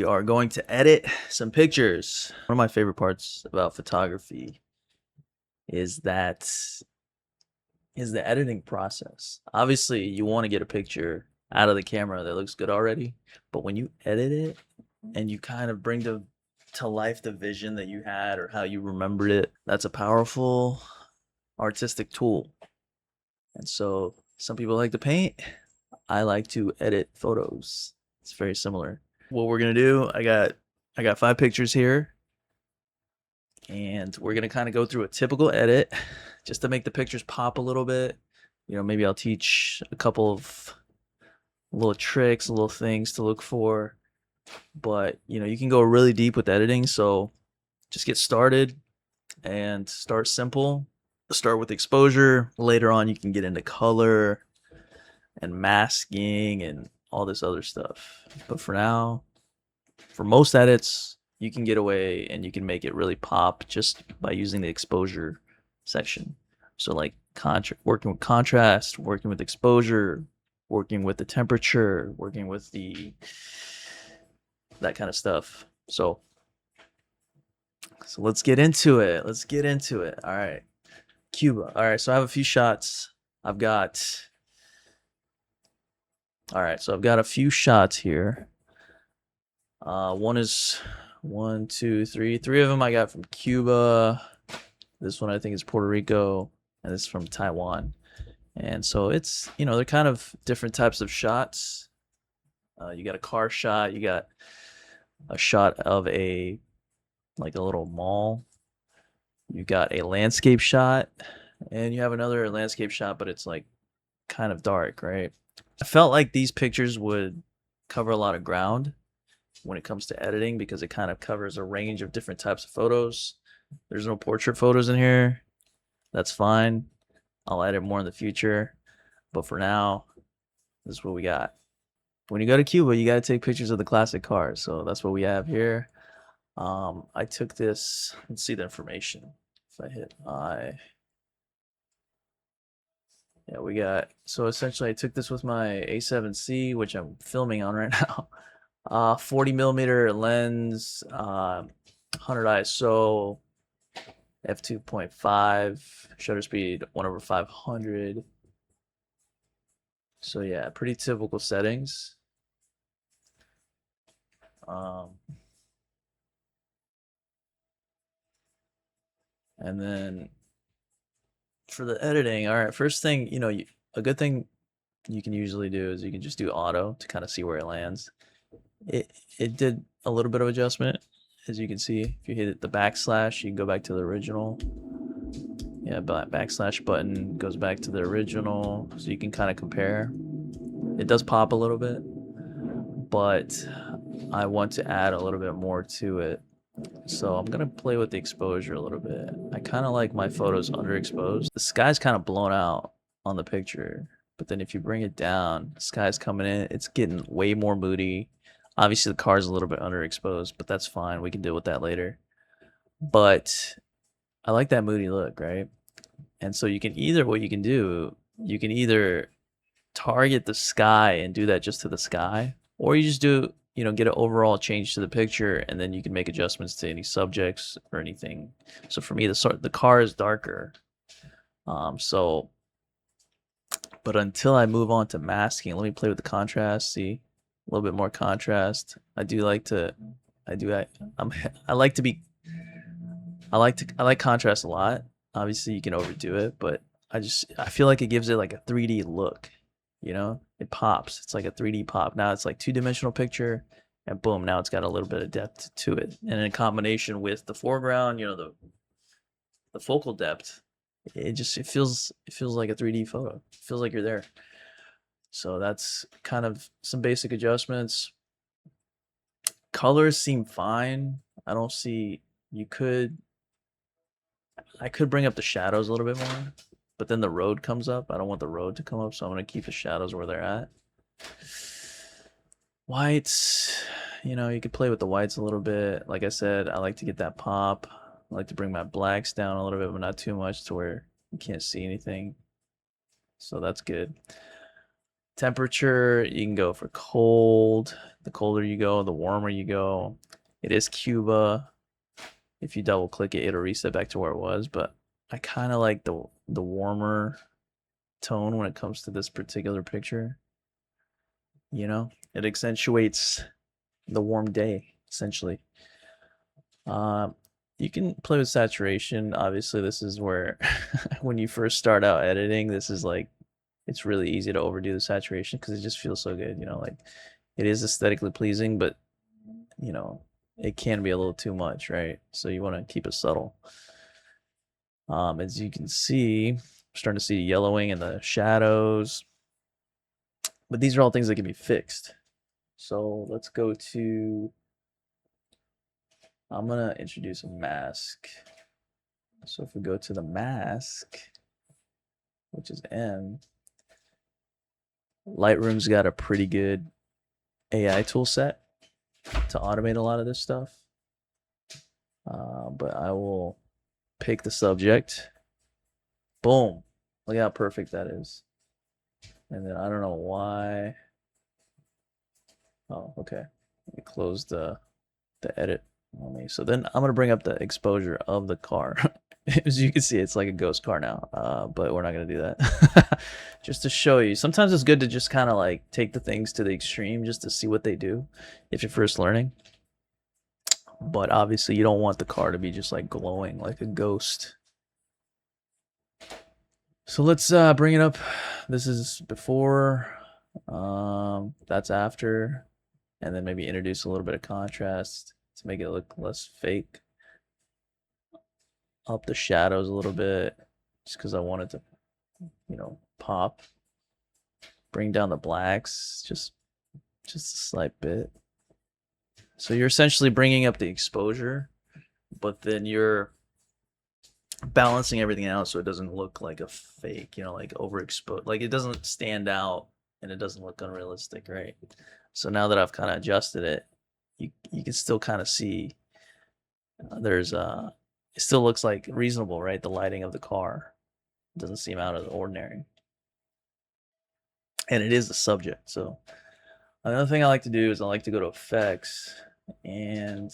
We are going to edit some pictures. One of my favorite parts about photography is that is the editing process. Obviously, you want to get a picture out of the camera that looks good already, but when you edit it and you kind of bring to life the vision that you had or how you remembered it, that's a powerful artistic tool. And so some people like to paint. I like to edit photos. It's very similar. What we're gonna do, I got 5 pictures here, and we're gonna kind of go through a typical edit just to make the pictures pop a little bit. Maybe I'll teach a couple of little tricks, little things to look for. But you can go really deep with editing, so just get started and start simple. Start with exposure. Later on, you can get into color and masking and all this other stuff. But for now, for most edits, you can get away and you can make it really pop just by using the exposure section. So like working with contrast, working with exposure, working with the temperature, working with that kind of stuff. So let's get into it. Let's get into it. All right. Cuba. All right, so I have a few shots. I've got All right, so I've got a few shots here. One is 1, 2, 3. 3 of them I got from Cuba. This one I think is Puerto Rico, and this is from Taiwan. And so it's, they're kind of different types of shots. You got a car shot, you got a shot of a little mall. You got a landscape shot, and you have another landscape shot, but it's like kind of dark, right? I felt like these pictures would cover a lot of ground when it comes to editing because it kind of covers a range of different types of photos. There's no portrait photos in here. That's fine. I'll edit more in the future. But for now, this is what we got. When you go to Cuba, you got to take pictures of the classic cars. So that's what we have here. I took this. Let's see the information. If I hit I. Yeah, we got, so essentially I took this with my A7C, which I'm filming on right now. 40 millimeter lens, 100 ISO, f2.5, shutter speed 1/500. So yeah, pretty typical settings. And then for the editing, all right, first thing, a good thing you can usually do is you can just do auto to kind of see where it lands. It did a little bit of adjustment, as you can see. If you hit the backslash, you can go back to the original. Yeah, backslash button goes back to the original, so you can kind of compare. It does pop a little bit, but I want to add a little bit more to it. So I'm gonna play with the exposure a little bit. I kind of like my photos underexposed. The sky's kind of blown out on the picture, but then if you bring it down, the sky's coming in, it's getting way more moody. Obviously the car's a little bit underexposed, but that's fine. We can deal with that later. But I like that moody look, right? And so what you can do, you can either target the sky and do that just to the sky, or you just do, get an overall change to the picture, and then you can make adjustments to any subjects or anything. So for me, the car is darker. But until I move on to masking, let me play with the contrast, see a little bit more contrast. I like contrast a lot. Obviously you can overdo it, but I feel like it gives it like a 3D look. It pops. It's like a 3D pop. Now it's like two-dimensional picture, and boom, now it's got a little bit of depth to it. And in combination with the foreground, the focal depth, it feels like a 3D photo. It feels like you're there. So that's kind of some basic adjustments. Colors seem fine. I don't see, I could bring up the shadows a little bit more, but then the road comes up. I don't want the road to come up, so I'm going to keep the shadows where they're at. Whites, you could play with the whites a little bit. Like I said, I like to get that pop. I like to bring my blacks down a little bit, but not too much to where you can't see anything. So that's good. Temperature, you can go for cold. The colder you go, the warmer you go. It is Cuba. If you double click it, it'll reset back to where it was, but I kind of like the warmer tone when it comes to this particular picture. You know, it accentuates the warm day essentially. Um, you can play with saturation. Obviously, this is where when you first start out editing, this is like it's really easy to overdo the saturation because it just feels so good. You know, like it is aesthetically pleasing, but you know, it can be a little too much, right? So you want to keep it subtle. As you can see, I'm starting to see yellowing in the shadows, but these are all things that can be fixed. So let's go to, I'm gonna introduce a mask. So if we go to the mask, which is M, Lightroom's got a pretty good AI tool set to automate a lot of this stuff. But I will pick the subject. Boom. Look how perfect that is. And then I don't know why. Oh, okay. Let me close the edit on me. So then I'm gonna bring up the exposure of the car. As you can see, it's like a ghost car now. But we're not gonna do that. Just to show you. Sometimes it's good to just kind of like take the things to the extreme just to see what they do if you're first learning. But obviously you don't want the car to be just like glowing like a ghost. So let's bring it up. This is before, that's after, and then maybe introduce a little bit of contrast to make it look less fake. Up the shadows a little bit, just because I want it to, you know, pop. Bring down the blacks, just a slight bit. So you're essentially bringing up the exposure, but then you're balancing everything out so it doesn't look like a fake, you know, like overexposed, like it doesn't stand out and it doesn't look unrealistic, right? So now that I've kind of adjusted it, you can still kind of see there's it still looks like reasonable, right? The lighting of the car doesn't seem out of the ordinary, and it is the subject. So another thing I like to do is I like to go to effects, and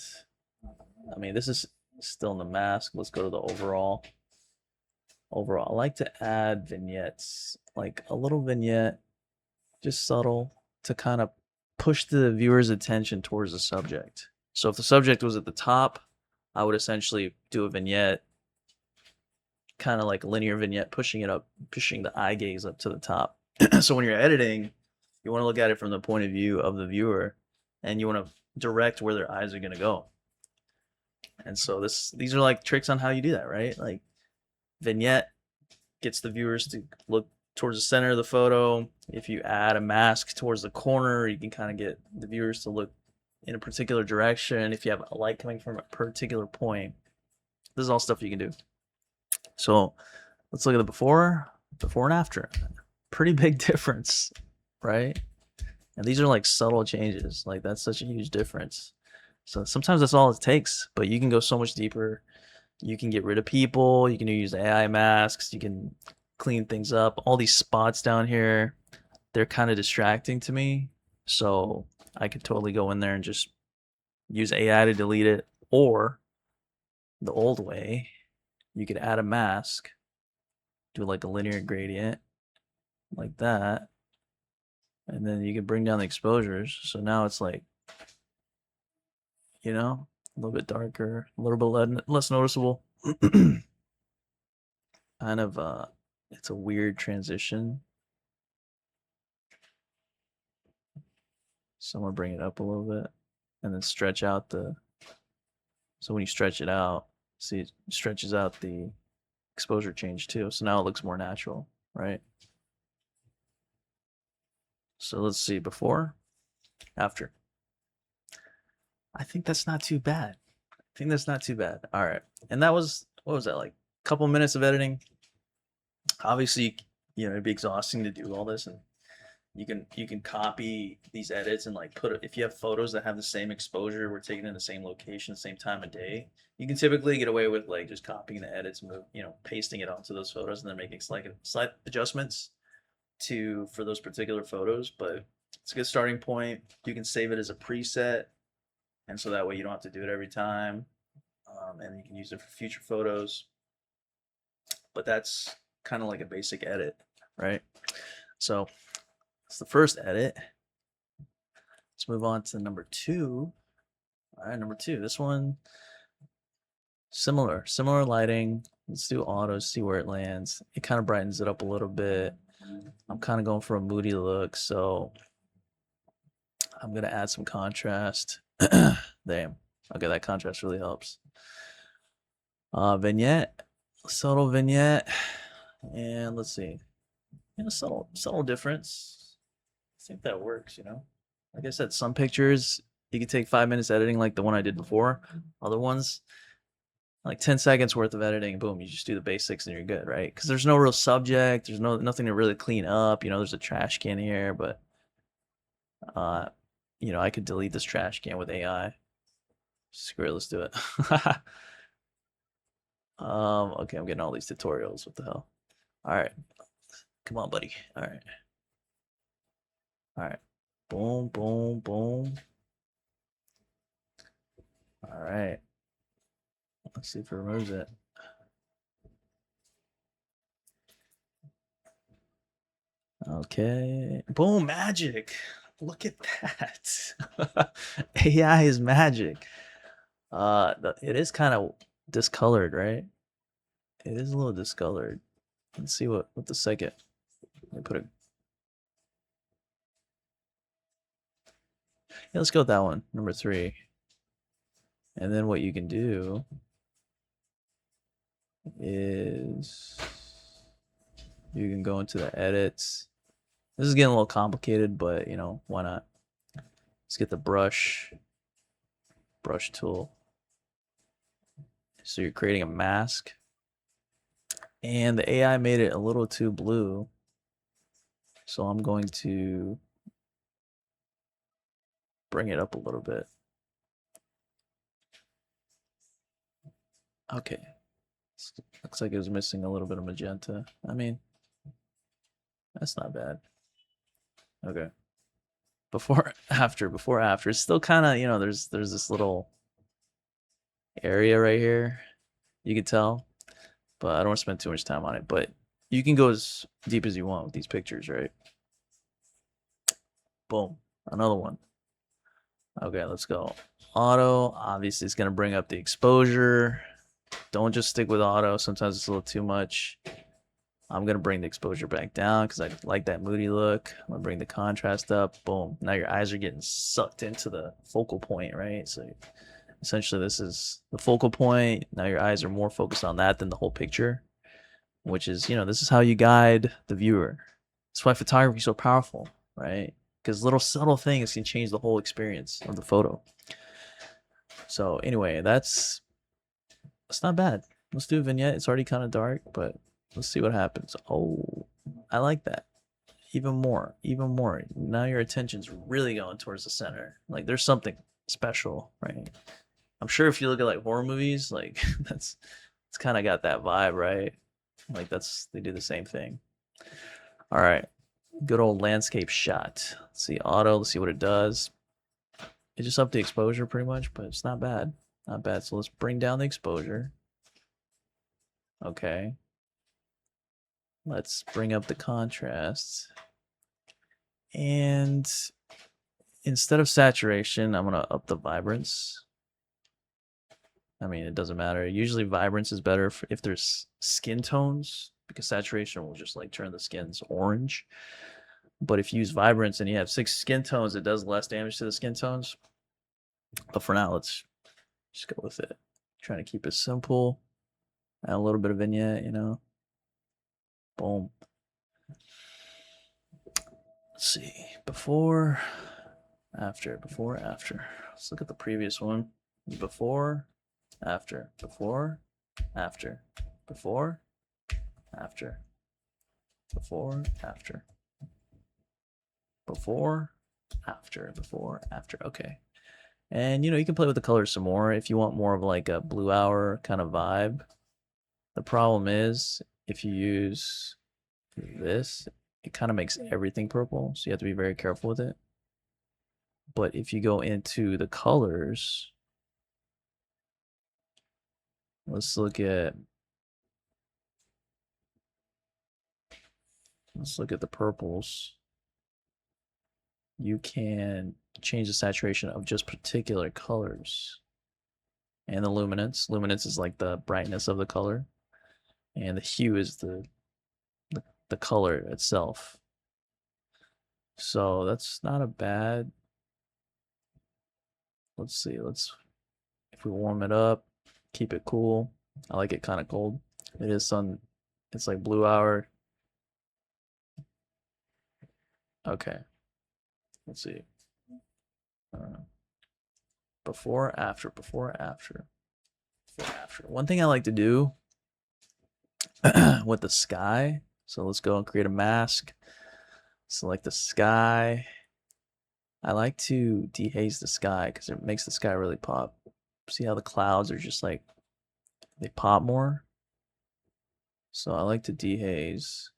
I mean this is still in the mask. Let's go to the overall. I like to add vignettes, like a little vignette, just subtle, to kind of push the viewer's attention towards the subject. So if the subject was at the top, I would essentially do a vignette, kind of like a linear vignette, pushing it up, pushing the eye gaze up to the top. So when you're editing, you want to look at it from the point of view of the viewer, and you want to direct where their eyes are going to go. And so these are like tricks on how you do that, right? Like vignette gets the viewers to look towards the center of the photo. If you add a mask towards the corner, you can kind of get the viewers to look in a particular direction. If you have a light coming from a particular point, this is all stuff you can do. So let's look at the before and after. Pretty big difference, right? And these are like subtle changes. Like that's such a huge difference. So sometimes that's all it takes, but you can go so much deeper. You can get rid of people. You can use AI masks. You can clean things up. All these spots down here, they're kind of distracting to me. So I could totally go in there and just use AI to delete it. Or the old way, you could add a mask, do like a linear gradient like that. And then you can bring down the exposures. So now it's like, you know, a little bit darker, a little bit less noticeable. Kind of, it's a weird transition. So I'm gonna bring it up a little bit and then stretch out so when you stretch it out, see it stretches out the exposure change too. So now it looks more natural, right? So let's see, before, after. I think that's not too bad. All right. And that was, what was that, like a couple minutes of editing? Obviously, you know, it'd be exhausting to do all this, and you can copy these edits and like put it, if you have photos that have the same exposure, we're taken in the same location, same time of day, you can typically get away with like just copying the edits, you know, pasting it onto those photos and then making slight adjustments for those particular photos. But It's a good starting point. You can save it as a preset, and so that way you don't have to do it every time, and you can use it for future photos. But that's kind of like a basic edit, right? So it's the first edit. Let's move on to number 2. All right, number 2. This one, similar lighting. Let's do auto, see where it lands. It kind of brightens it up a little bit. I'm kind of going for a moody look, so I'm gonna add some contrast. Damn. Okay, that contrast really helps. Vignette, subtle vignette, and let's see. A subtle difference. I think that works, you know. Like I said, some pictures you can take 5 minutes editing, like the one I did before. Other ones, like 10 seconds worth of editing, boom, you just do the basics and you're good, right? Because there's no real subject, there's nothing to really clean up. You know, there's a trash can here, but you know, I could delete this trash can with AI. Screw it, let's do it. Okay, I'm getting all these tutorials. What the hell? All right, come on, buddy. All right. All right. Boom, boom, boom. All right. Let's see if it removes it. Okay. Boom, magic. Look at that. AI is magic. It is kind of discolored, right? It is a little discolored. Let's see what the second. Let me put it. Yeah, let's go with that one, number 3. And then what you can do is you can go into the edits. This is getting a little complicated, but you know, why not? Let's get the brush tool. So you're creating a mask, and the AI made it a little too blue. So I'm going to bring it up a little bit. Okay. Looks like it was missing a little bit of magenta. I mean, that's not bad. Okay. Before, after. It's still kind of, you know, there's this little area right here. You can tell, but I don't want to spend too much time on it. But you can go as deep as you want with these pictures, right? Boom. Another one. Okay, let's go. Auto, obviously, it's going to bring up the exposure. Don't just stick with auto. Sometimes it's a little too much. I'm going to bring the exposure back down because I like that moody look. I'm going to bring the contrast up. Boom. Now your eyes are getting sucked into the focal point, right? So essentially this is the focal point. Now your eyes are more focused on that than the whole picture, which is, you know, this is how you guide the viewer. That's why photography is so powerful, right? Because little subtle things can change the whole experience of the photo. So anyway, that's not bad. Let's do a vignette. It's already kind of dark, but let's see what happens. Oh, I like that. Even more. Now your attention's really going towards the center. Like there's something special, right? I'm sure if you look at like horror movies, like it's kind of got that vibe, right? Like they do the same thing. All right. Good old landscape shot. Let's see auto. Let's see what it does. It just upped the exposure pretty much, but it's not bad. Not bad. So let's bring down the exposure. Okay. Let's bring up the contrast. And instead of saturation, I'm going to up the vibrance. I mean, it doesn't matter. Usually vibrance is better if there's skin tones, because saturation will just like turn the skins orange. But if you use vibrance and you have 6 skin tones, it does less damage to the skin tones. But for now, let's just go with it. Trying to keep it simple. Add a little bit of vignette, you know. Boom. Let's see. Before, after. Let's look at the previous one. Before, after. Before, after. Before, after. Before, after. Before, after. Okay. And you know, you can play with the colors some more if you want more of like a blue hour kind of vibe. The problem is if you use this, it kind of makes everything purple, so you have to be very careful with it. But if you go into the colors, let's look at the purples. You can change the saturation of just particular colors. And the luminance. Luminance is like the brightness of the color. And the hue is the color itself. So that's not a bad. Let's see. If we warm it up, keep it cool. I like it kind of cold. It is it's like blue hour. Okay. Let's see. Before, after, before, after, before, after. One thing I like to do with the sky. So let's go and create a mask. Select the sky. I like to dehaze the sky because it makes the sky really pop. See how the clouds are just like, they pop more? So I like to dehaze.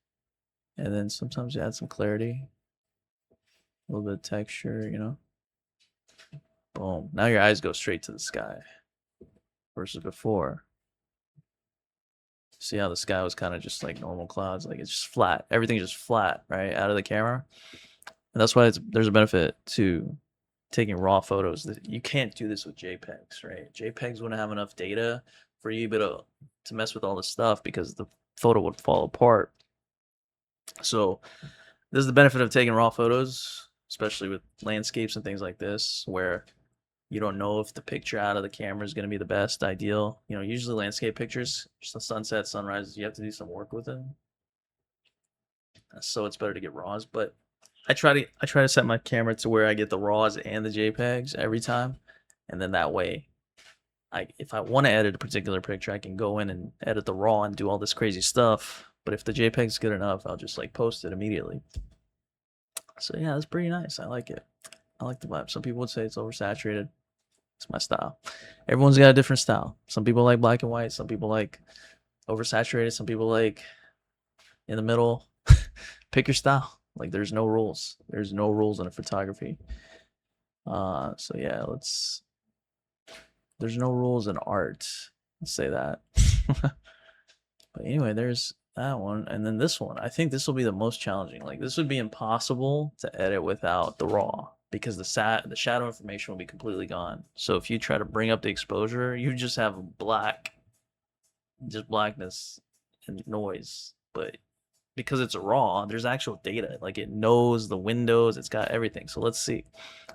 And then sometimes you add some clarity. A little bit of texture, you know? Boom. Now your eyes go straight to the sky. Versus before. See how the sky was kind of just like normal clouds? Like it's just flat. Everything's just flat, right? Out of the camera. And that's why there's a benefit to taking raw photos. You can't do this with JPEGs, right? JPEGs wouldn't have enough data for you to mess with all this stuff because the photo would fall apart. So this is the benefit of taking raw photos, especially with landscapes and things like this, where you don't know if the picture out of the camera is going to be the best, ideal. You know, usually landscape pictures, just sunset, sunrises, you have to do some work with them. So it's better to get raws, but I try to set my camera to where I get the raws and the JPEGs every time, and then that way, if I want to edit a particular picture, I can go in and edit the raw and do all this crazy stuff. But if the JPEG's good enough, I'll just like post it immediately. So yeah, that's pretty nice. I like it. I like the vibe. Some people would say it's oversaturated. It's my style. Everyone's got a different style. Some people like black and white. Some people like oversaturated. Some people like in the middle. Pick your style. Like there's no rules. There's no rules in a photography. So yeah, there's no rules in art. Let's say that. But anyway, there's that one. And then this one. I think this will be the most challenging. Like this would be impossible to edit without the raw because the shadow information will be completely gone. So if you try to bring up the exposure, you just have just blackness and noise. But because it's raw, there's actual data. Like it knows the windows, it's got everything. So let's see.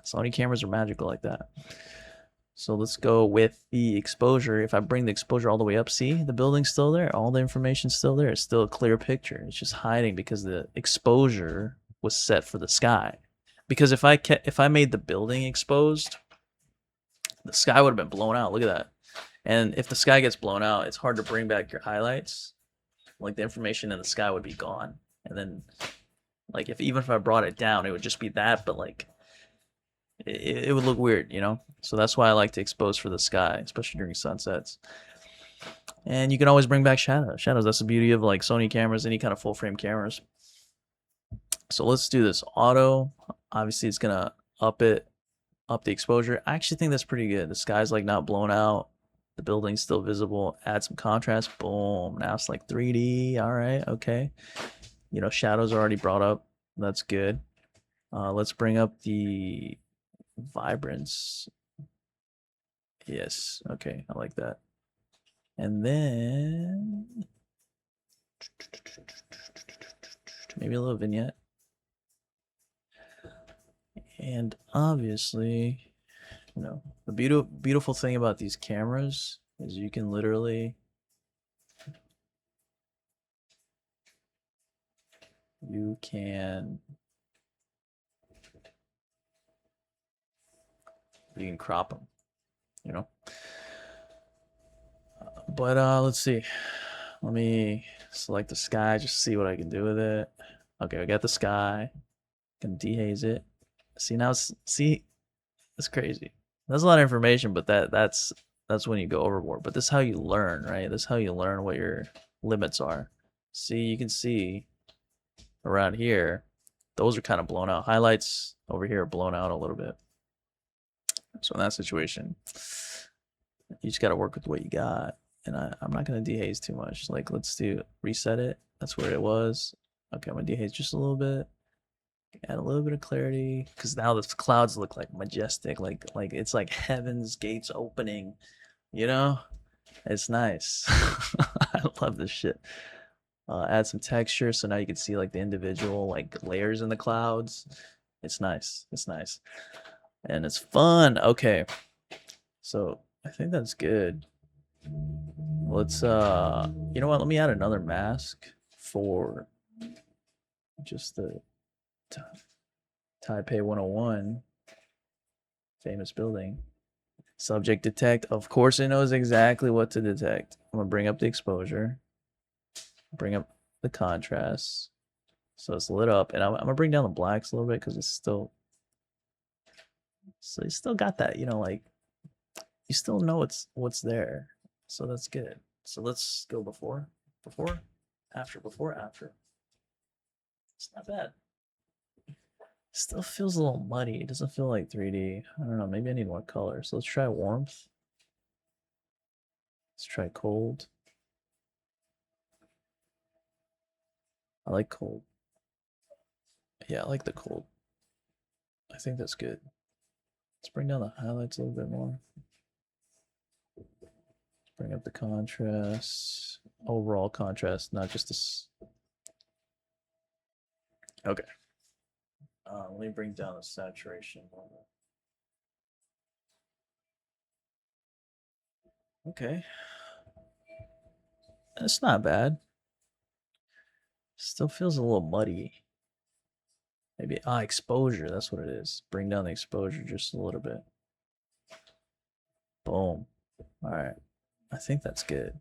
Sony cameras are magical like that. So let's go with the exposure. If I bring the exposure all the way up, see, the building's still there. All the information's still there. It's still a clear picture. It's just hiding because the exposure was set for the sky. Because if I made the building exposed, the sky would have been blown out. Look at that. And if the sky gets blown out, it's hard to bring back your highlights. Like the information in the sky would be gone. And then like even if I brought it down, it would just be that, but like it would look weird, you know? So that's why I like to expose for the sky, especially during sunsets. And you can always bring back shadows. Shadows, that's the beauty of like Sony cameras, any kind of full frame cameras. So let's do this. Auto, obviously it's gonna up the exposure. I actually think that's pretty good. The sky's like not blown out. The building's still visible. Add some contrast. Boom. Now it's like 3D. All right. Okay. You know, shadows are already brought up. That's good. Let's bring up the vibrance. Yes. Okay. I like that. And then maybe a little vignette. And obviously, you know, the beautiful thing about these cameras is you can literally you can crop them, you know. But let's see. Let me select the sky, just see what I can do with it. Okay, I got the sky. Can dehaze it. See now, see, it's crazy. That's a lot of information, but that's when you go overboard. But this is how you learn, right? This is how you learn what your limits are. See, you can see around here, those are kind of blown out. Highlights over here are blown out a little bit. So in that situation, you just got to work with what you got. And I'm not going to dehaze too much. Like, let's do reset it. That's where it was. Okay, I'm going to dehaze just a little bit. Add a little bit of clarity. Because now the clouds look like majestic. Like it's like heaven's gates opening. You know? It's nice. I love this shit. Add some texture so now you can see like the individual like layers in the clouds. It's nice. It's nice. And it's fun. Okay. So I think that's good. Let's you know what? Let me add another mask for just the Taipei 101 famous building. Subject detect. Of course it knows exactly what to detect. I'm gonna bring up the exposure, bring up the contrast. So it's lit up, and I'm gonna bring down the blacks a little bit because it's still, so you still got that, you know, like you still know what's there. So that's good. So let's go before, after. It's not bad. Still feels a little muddy. It doesn't feel like 3D. I don't know. Maybe I need more color. So let's try warmth. Let's try cold. I like cold. Yeah, I like the cold. I think that's good. Let's bring down the highlights a little bit more. Let's bring up the contrast. Overall contrast, not just this. Okay. Let me bring down the saturation. Okay. It's not bad. Still feels a little muddy. Maybe exposure, that's what it is. Bring down the exposure just a little bit. Boom. All right. I think that's good.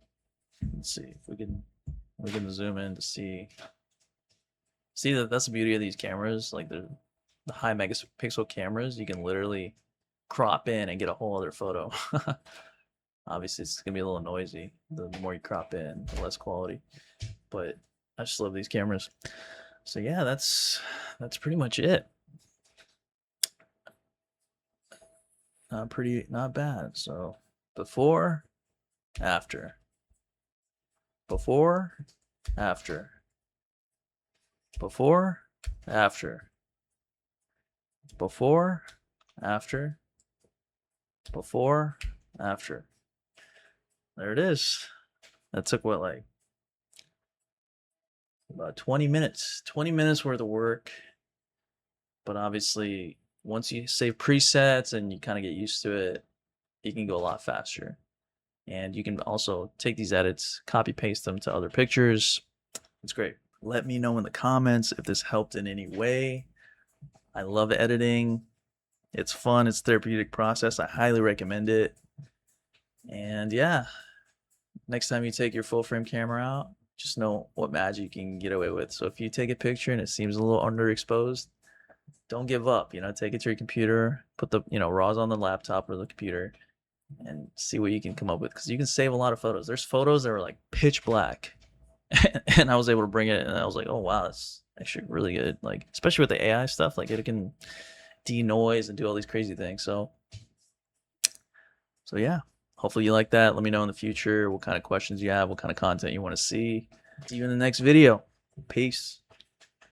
Let's see if we can zoom in to see that that's the beauty of these cameras, like the high megapixel cameras. You can literally crop in and get a whole other photo. Obviously it's gonna be a little noisy the more you crop in, the less quality, but I just love these cameras. So yeah, that's pretty much it. Not bad. So before, after, before, after, before, after, before, after, before, after. There it is. That took what, like about 20 minutes. 20 minutes worth of work. But obviously, once you save presets and you kind of get used to it, you can go a lot faster. And you can also take these edits, copy paste them to other pictures. It's great. Let me know in the comments if this helped in any way. I love editing. It's fun. It's a therapeutic process. I highly recommend it. And yeah, next time you take your full frame camera out, just know what magic you can get away with. So if you take a picture and it seems a little underexposed, don't give up. You know, take it to your computer, put the raws on the laptop or the computer, and see what you can come up with, because you can save a lot of photos. There's photos that are like pitch black, and I was able to bring it, and I was like, oh wow, that's actually really good. Like especially with the AI stuff, like it can denoise and do all these crazy things. So yeah, hopefully you like that. Let me know in the future what kind of questions you have, what kind of content you want to see. See you in the next video. Peace.